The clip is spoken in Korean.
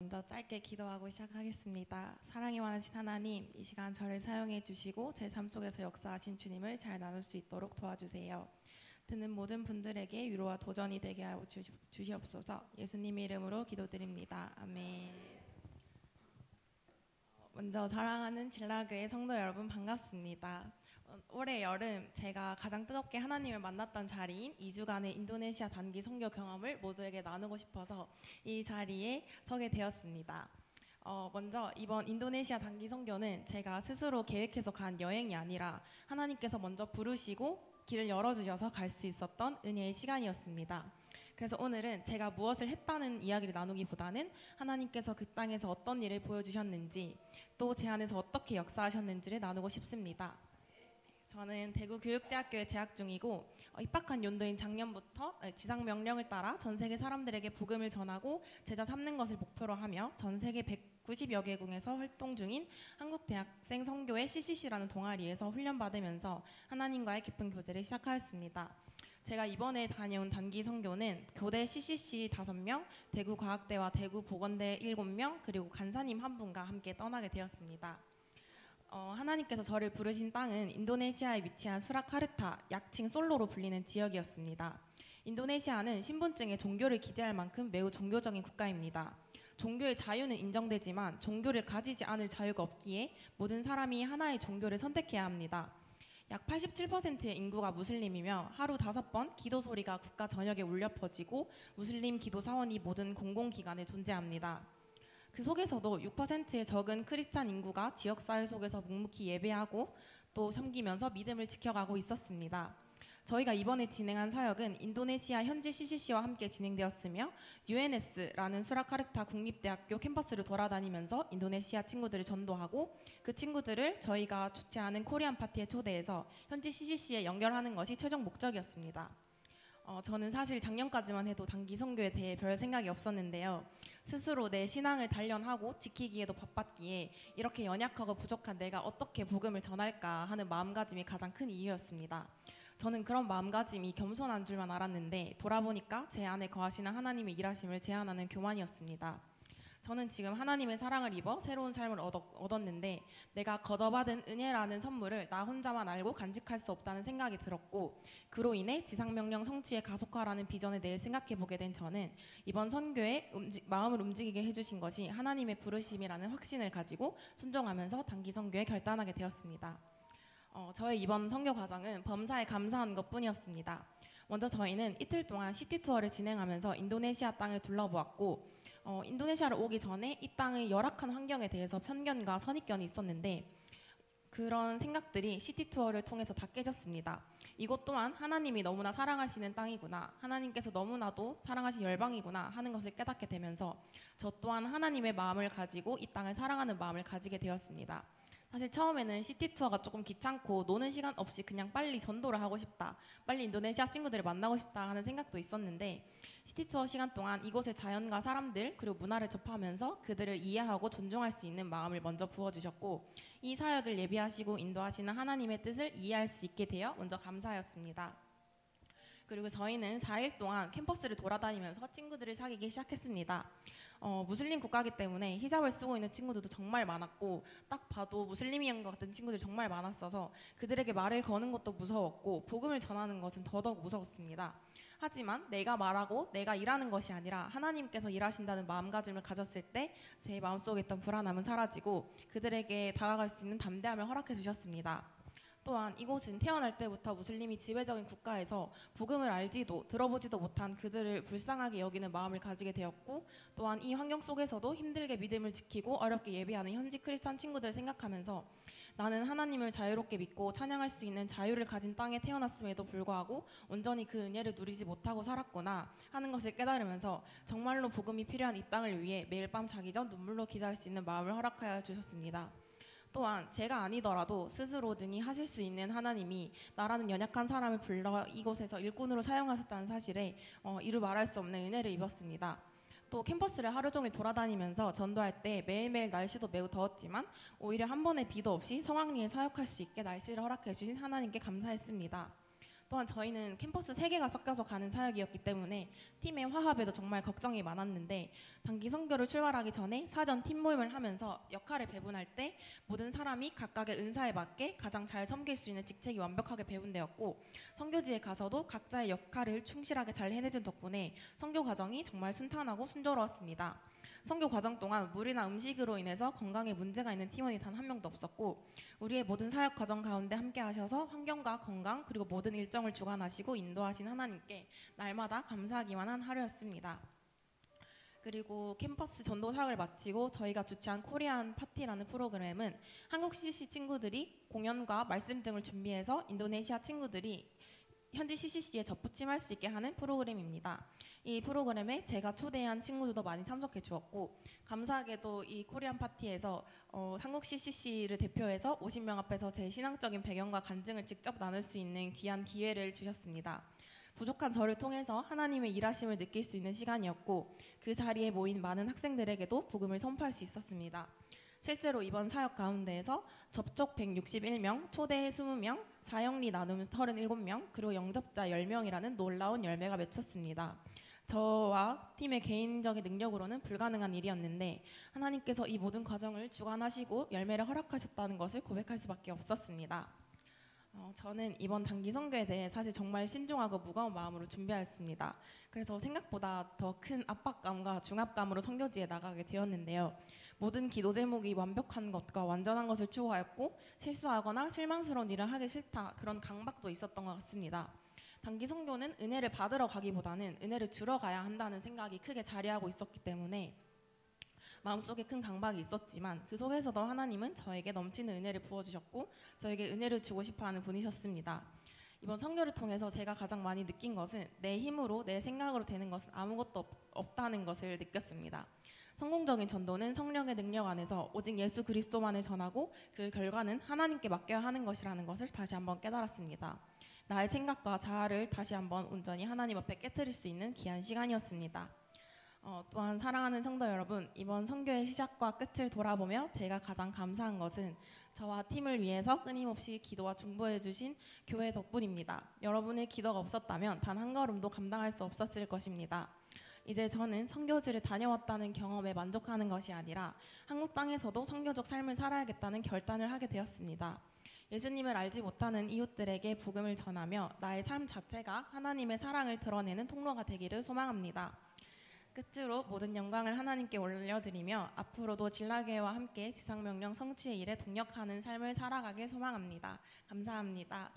먼저 짧게 기도하고 시작하겠습니다. 사랑이 많으신 하나님, 이 시간 저를 사용해 주시고 제 삶 속에서 역사하신 주님을 잘 나눌 수 있도록 도와주세요. 듣는 모든 분들에게 위로와 도전이 되게 하여 주시옵소서. 예수님의 이름으로 기도드립니다. 아멘. 먼저 사랑하는 진라교회 성도 여러분 반갑습니다. 올해 여름 제가 가장 뜨겁게 하나님을 만났던 자리인 2주간의 인도네시아 단기 선교 경험을 모두에게 나누고 싶어서 이 자리에 서게 되었습니다. 먼저 이번 인도네시아 단기 선교는 제가 스스로 계획해서 간 여행이 아니라 하나님께서 먼저 부르시고 길을 열어주셔서 갈 수 있었던 은혜의 시간이었습니다. 그래서 오늘은 제가 무엇을 했다는 이야기를 나누기보다는 하나님께서 그 땅에서 어떤 일을 보여주셨는지 또 제 안에서 어떻게 역사하셨는지를 나누고 싶습니다. 저는 대구교육대학교에 재학 중이고 입학한 연도인 작년부터 지상 명령을 따라 전 세계 사람들에게 복음을 전하고 제자 삼는 것을 목표로 하며 전 세계 190여 개국에서 활동 중인 한국대학생 선교회 CCC라는 동아리에서 훈련받으면서 하나님과의 깊은 교제를 시작하였습니다. 제가 이번에 다녀온 단기 선교는 교대 CCC 5명, 대구과학대와 대구보건대 7명, 그리고 간사님 한 분과 함께 떠나게 되었습니다. 하나님께서 저를 부르신 땅은 인도네시아에 위치한 수라카르타, 약칭 솔로로 불리는 지역이었습니다. 인도네시아는 신분증에 종교를 기재할 만큼 매우 종교적인 국가입니다. 종교의 자유는 인정되지만 종교를 가지지 않을 자유가 없기에 모든 사람이 하나의 종교를 선택해야 합니다. 약 87%의 인구가 무슬림이며 하루 5번 기도 소리가 국가 전역에 울려 퍼지고 무슬림 기도 사원이 모든 공공기관에 존재합니다. 그 속에서도 6%의 적은 크리스찬 인구가 지역사회 속에서 묵묵히 예배하고 또 섬기면서 믿음을 지켜가고 있었습니다. 저희가 이번에 진행한 사역은 인도네시아 현지 CCC와 함께 진행되었으며 UNS라는 수라카르타 국립대학교 캠퍼스를 돌아다니면서 인도네시아 친구들을 전도하고 그 친구들을 저희가 주최하는 코리안 파티에 초대해서 현지 CCC에 연결하는 것이 최종 목적이었습니다. 저는 사실 작년까지만 해도 단기 선교에 대해 별 생각이 없었는데요. 스스로 내 신앙을 단련하고 지키기에도 바빴기에 이렇게 연약하고 부족한 내가 어떻게 복음을 전할까 하는 마음가짐이 가장 큰 이유였습니다. 저는 그런 마음가짐이 겸손한 줄만 알았는데 돌아보니까 제 안에 거하시는 하나님의 일하심을 제안하는 교만이었습니다. 저는 지금 하나님의 사랑을 입어 새로운 삶을 얻었는데 내가 거저받은 은혜라는 선물을 나 혼자만 알고 간직할 수 없다는 생각이 들었고 그로 인해 지상명령 성취의 가속화라는 비전에 대해 생각해보게 된 저는 이번 선교에 마음을 움직이게 해주신 것이 하나님의 부르심이라는 확신을 가지고 순종하면서 단기 선교에 결단하게 되었습니다. 저의 이번 선교 과정은 범사에 감사한 것뿐이었습니다. 먼저 저희는 이틀 동안 시티 투어를 진행하면서 인도네시아 땅을 둘러보았고 인도네시아를 오기 전에 이 땅의 열악한 환경에 대해서 편견과 선입견이 있었는데 그런 생각들이 시티 투어를 통해서 다 깨졌습니다. 이곳 또한 하나님이 너무나 사랑하시는 땅이구나, 하나님께서 너무나도 사랑하신 열방이구나 하는 것을 깨닫게 되면서 저 또한 하나님의 마음을 가지고 이 땅을 사랑하는 마음을 가지게 되었습니다. 사실 처음에는 시티 투어가 조금 귀찮고 노는 시간 없이 그냥 빨리 전도를 하고 싶다, 빨리 인도네시아 친구들을 만나고 싶다 하는 생각도 있었는데 시티 투어 시간 동안 이곳의 자연과 사람들 그리고 문화를 접하면서 그들을 이해하고 존중할 수 있는 마음을 먼저 부어주셨고 이 사역을 예비하시고 인도하시는 하나님의 뜻을 이해할 수 있게 되어 먼저 감사하였습니다. 그리고 저희는 4일 동안 캠퍼스를 돌아다니면서 친구들을 사귀기 시작했습니다. 무슬림 국가이기 때문에 히잡을 쓰고 있는 친구들도 정말 많았고 딱 봐도 무슬림인 것 같은 친구들이 정말 많았어서 그들에게 말을 거는 것도 무서웠고 복음을 전하는 것은 더더욱 무서웠습니다. 하지만 내가 말하고 내가 일하는 것이 아니라 하나님께서 일하신다는 마음가짐을 가졌을 때 제 마음속에 있던 불안함은 사라지고 그들에게 다가갈 수 있는 담대함을 허락해 주셨습니다. 또한 이곳은 태어날 때부터 무슬림이 지배적인 국가에서 복음을 알지도 들어보지도 못한 그들을 불쌍하게 여기는 마음을 가지게 되었고 또한 이 환경 속에서도 힘들게 믿음을 지키고 어렵게 예배하는 현지 크리스찬 친구들을 생각하면서 나는 하나님을 자유롭게 믿고 찬양할 수 있는 자유를 가진 땅에 태어났음에도 불구하고 온전히 그 은혜를 누리지 못하고 살았구나 하는 것을 깨달으면서 정말로 복음이 필요한 이 땅을 위해 매일 밤 자기 전 눈물로 기도할 수 있는 마음을 허락하여 주셨습니다. 또한 제가 아니더라도 스스로 능히 하실 수 있는 하나님이 나라는 연약한 사람을 불러 이곳에서 일꾼으로 사용하셨다는 사실에 이루 말할 수 없는 은혜를 입었습니다. 또 캠퍼스를 하루 종일 돌아다니면서 전도할 때 매일매일 날씨도 매우 더웠지만 오히려 한 번의 비도 없이 성황리에 사역할 수 있게 날씨를 허락해 주신 하나님께 감사했습니다. 또한 저희는 캠퍼스 3개가 섞여서 가는 사역이었기 때문에 팀의 화합에도 정말 걱정이 많았는데 단기 선교를 출발하기 전에 사전 팀 모임을 하면서 역할을 배분할 때 모든 사람이 각각의 은사에 맞게 가장 잘 섬길 수 있는 직책이 완벽하게 배분되었고 선교지에 가서도 각자의 역할을 충실하게 잘 해내준 덕분에 선교 과정이 정말 순탄하고 순조로웠습니다. 선교 과정 동안 물이나 음식으로 인해서 건강에 문제가 있는 팀원이 단 한 명도 없었고 우리의 모든 사역 과정 가운데 함께 하셔서 환경과 건강 그리고 모든 일정을 주관하시고 인도하신 하나님께 날마다 감사하기만 한 하루였습니다. 그리고 캠퍼스 전도 사역을 마치고 저희가 주최한 코리안 파티라는 프로그램은 한국 CCC 친구들이 공연과 말씀 등을 준비해서 인도네시아 친구들이 현지 CCC에 접붙임할 수 있게 하는 프로그램입니다. 이 프로그램에 제가 초대한 친구들도 많이 참석해 주었고 감사하게도 이 코리안 파티에서 한국 CCC를 대표해서 50명 앞에서 제 신앙적인 배경과 간증을 직접 나눌 수 있는 귀한 기회를 주셨습니다. 부족한 저를 통해서 하나님의 일하심을 느낄 수 있는 시간이었고 그 자리에 모인 많은 학생들에게도 복음을 선포할 수 있었습니다. 실제로 이번 사역 가운데에서 접촉 161명, 초대 20명, 사형리 나눔 37명, 그리고 영접자 10명이라는 놀라운 열매가 맺혔습니다. 저와 팀의 개인적인 능력으로는 불가능한 일이었는데 하나님께서 이 모든 과정을 주관하시고 열매를 허락하셨다는 것을 고백할 수밖에 없었습니다. 저는 이번 단기 선교에 대해 사실 정말 신중하고 무거운 마음으로 준비하였습니다. 그래서 생각보다 더 큰 압박감과 중압감으로 선교지에 나가게 되었는데요. 모든 기도 제목이 완벽한 것과 완전한 것을 추구하였고 실수하거나 실망스러운 일을 하기 싫다 그런 강박도 있었던 것 같습니다. 단기 선교는 은혜를 받으러 가기보다는 은혜를 주러 가야 한다는 생각이 크게 자리하고 있었기 때문에 마음속에 큰 강박이 있었지만 그 속에서도 하나님은 저에게 넘치는 은혜를 부어주셨고 저에게 은혜를 주고 싶어하는 분이셨습니다. 이번 선교를 통해서 제가 가장 많이 느낀 것은 내 힘으로 내 생각으로 되는 것은 아무것도 없다는 것을 느꼈습니다. 성공적인 전도는 성령의 능력 안에서 오직 예수 그리스도만을 전하고 그 결과는 하나님께 맡겨야 하는 것이라는 것을 다시 한번 깨달았습니다. 나의 생각과 자아를 다시 한번 온전히 하나님 앞에 깨트릴 수 있는 귀한 시간이었습니다. 또한 사랑하는 성도 여러분, 이번 선교의 시작과 끝을 돌아보며 제가 가장 감사한 것은 저와 팀을 위해서 끊임없이 기도와 중보해 주신 교회 덕분입니다. 여러분의 기도가 없었다면 단 한 걸음도 감당할 수 없었을 것입니다. 이제 저는 선교지를 다녀왔다는 경험에 만족하는 것이 아니라 한국 땅에서도 선교적 삶을 살아야겠다는 결단을 하게 되었습니다. 예수님을 알지 못하는 이웃들에게 복음을 전하며 나의 삶 자체가 하나님의 사랑을 드러내는 통로가 되기를 소망합니다. 끝으로 모든 영광을 하나님께 올려드리며 앞으로도 진라교회와 함께 지상명령 성취의 일에 동력하는 삶을 살아가길 소망합니다. 감사합니다.